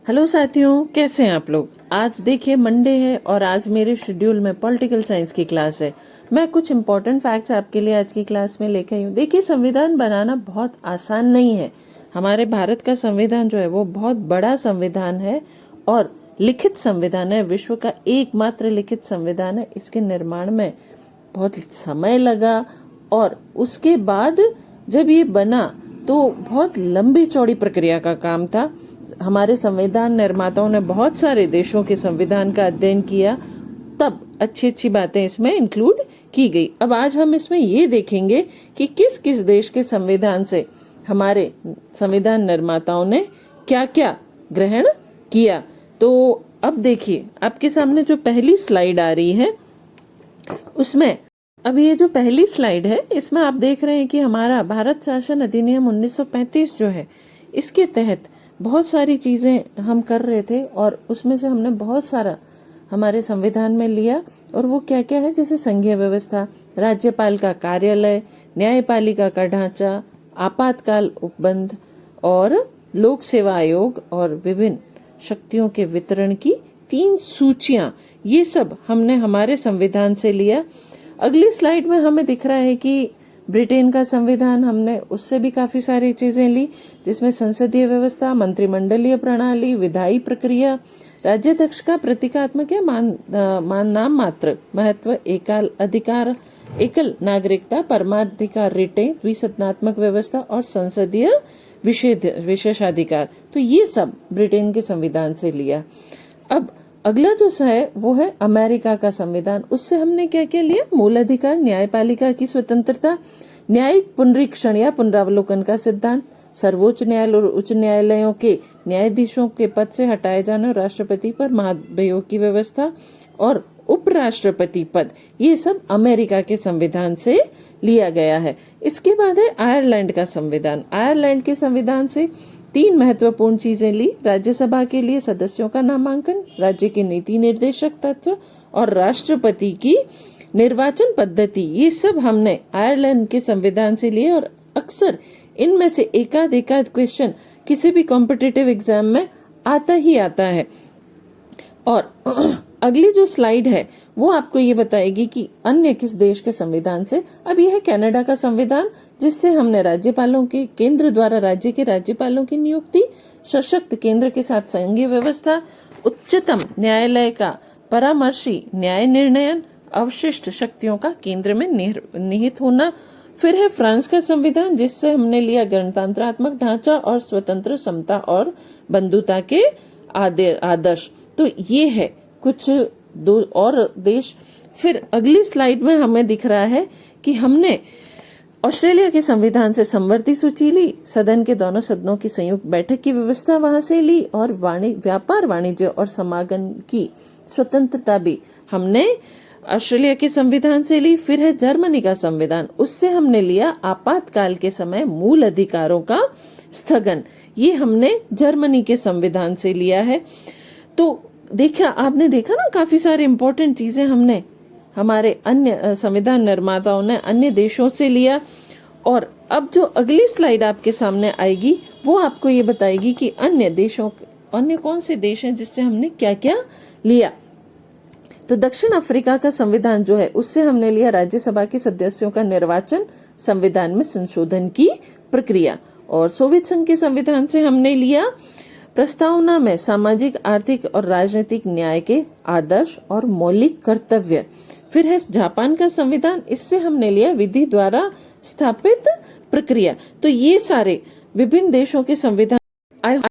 Hello साथियों, कैसे हैं आप लोग। आज देखिए मंडे है और आज मेरे शेड्यूल में पॉलिटिकल साइंस की क्लास है। मैं कुछ इम्पोर्टेंट फैक्ट्स आपके लिए आज की क्लास में लेकर आई हूँ। देखिए, संविधान बनाना बहुत आसान नहीं है। हमारे भारत का संविधान जो है वो बहुत बड़ा संविधान है और लिखित संविधान है, विश्व का एकमात्र लिखित संविधान है। इसके निर्माण में बहुत समय लगा और उसके बाद जब ये बना तो बहुत लंबी चौड़ी प्रक्रिया का काम था। हमारे संविधान निर्माताओं ने बहुत सारे देशों के संविधान का अध्ययन किया, तब अच्छी अच्छी बातें इसमें इंक्लूड की गई। अब आज हम इसमें ये देखेंगे कि किस किस देश के संविधान से हमारे संविधान निर्माताओं ने क्या क्या ग्रहण किया। तो अब देखिए, आपके सामने जो पहली स्लाइड आ रही है उसमें अब ये जो पहली स्लाइड है इसमें आप देख रहे हैं कि हमारा भारत शासन अधिनियम 1935 जो है, इसके तहत बहुत सारी चीजें हम कर रहे थे और उसमें से हमने बहुत सारा हमारे संविधान में लिया। और वो क्या क्या है, जैसे संघीय व्यवस्था, राज्यपाल का कार्यालय, न्यायपालिका का ढांचा, आपातकाल उपबंध और लोक सेवा आयोग और विभिन्न शक्तियों के वितरण की 3 सूचियां, ये सब हमने हमारे संविधान से लिया। अगली स्लाइड में हमें दिख रहा है कि ब्रिटेन का संविधान, हमने उससे भी काफी सारी चीजें ली, जिसमें संसदीय व्यवस्था, मंत्रिमंडलीय प्रणाली, विधायी प्रक्रिया, राज्याध्यक्ष का प्रतीकात्मक या नाम मात्र महत्व, एकल अधिकार, एकल नागरिकता, परमाधिकार रिटें, द्विसदनात्मक व्यवस्था और संसदीय विशेषाधिकार। तो ये सब ब्रिटेन के संविधान से लिया। अब अगला जो है वो है अमेरिका का संविधान। उससे हमने क्या क्या लिया, मूल अधिकार, न्यायपालिका की स्वतंत्रता, न्यायिक पुनरीक्षण या पुनरावलोकन का सिद्धांत, सर्वोच्च न्यायालय और उच्च न्यायालयों के न्यायाधीशों के पद से हटाए जाने, राष्ट्रपति पर महाभियोग की व्यवस्था और उपराष्ट्रपति पद, ये सब अमेरिका के संविधान से लिया गया है। इसके बाद है आयरलैंड का संविधान। आयरलैंड के संविधान से 3 महत्वपूर्ण चीजें ली, राज्यसभा के लिए सदस्यों का नामांकन, राज्य के नीति निर्देशक तत्व और राष्ट्रपति की निर्वाचन पद्धति, ये सब हमने आयरलैंड के संविधान से लिए। और अक्सर इनमें से एकाध क्वेश्चन किसी भी कॉम्पिटिटिव एग्जाम में आता ही आता है। और अगली जो स्लाइड है वो आपको ये बताएगी कि अन्य किस देश के संविधान से। अब यह है कनाडा का संविधान, जिससे हमने राज्यपालों के, केंद्र द्वारा राज्य के राज्यपालों की नियुक्ति, सशक्त केंद्र के साथ संघीय व्यवस्था, उच्चतम न्यायालय का परामर्शी न्याय निर्णयन, अवशिष्ट शक्तियों का केंद्र में निहित होना। फिर है फ्रांस का संविधान, जिससे हमने लिया गणतंत्रात्मक ढांचा और स्वतंत्र, समता और बंधुता के आदर्श। तो ये है कुछ दो और देश। फिर अगली स्लाइड में हमें दिख रहा है कि हमने ऑस्ट्रेलिया के संविधान से समवर्ती सूची ली, सदन के दोनों सदनों की संयुक्त बैठक की व्यवस्था वहां से ली और व्यापार, वाणिज्य और समागम की स्वतंत्रता भी हमने ऑस्ट्रेलिया के संविधान से ली। फिर है जर्मनी का संविधान, उससे हमने लिया आपातकाल के समय मूल अधिकारों का स्थगन, ये हमने जर्मनी के संविधान से लिया है। तो आपने देखा ना, काफी सारे इंपॉर्टेंट चीजें हमने हमारे अन्य संविधान निर्माताओं ने अन्य देशों से लिया। और अब जो अगली स्लाइड आपके सामने आएगी वो आपको ये बताएगी कि अन्य कौन से देश हैं जिससे हमने क्या क्या लिया। तो दक्षिण अफ्रीका का संविधान जो है, उससे हमने लिया राज्यसभा के सदस्यों का निर्वाचन, संविधान में संशोधन की प्रक्रिया। और सोवियत संघ के संविधान से हमने लिया प्रस्तावना में सामाजिक, आर्थिक और राजनीतिक न्याय के आदर्श और मौलिक कर्तव्य। फिर है जापान का संविधान, इससे हमने लिया विधि द्वारा स्थापित प्रक्रिया। तो ये सारे विभिन्न देशों के संविधान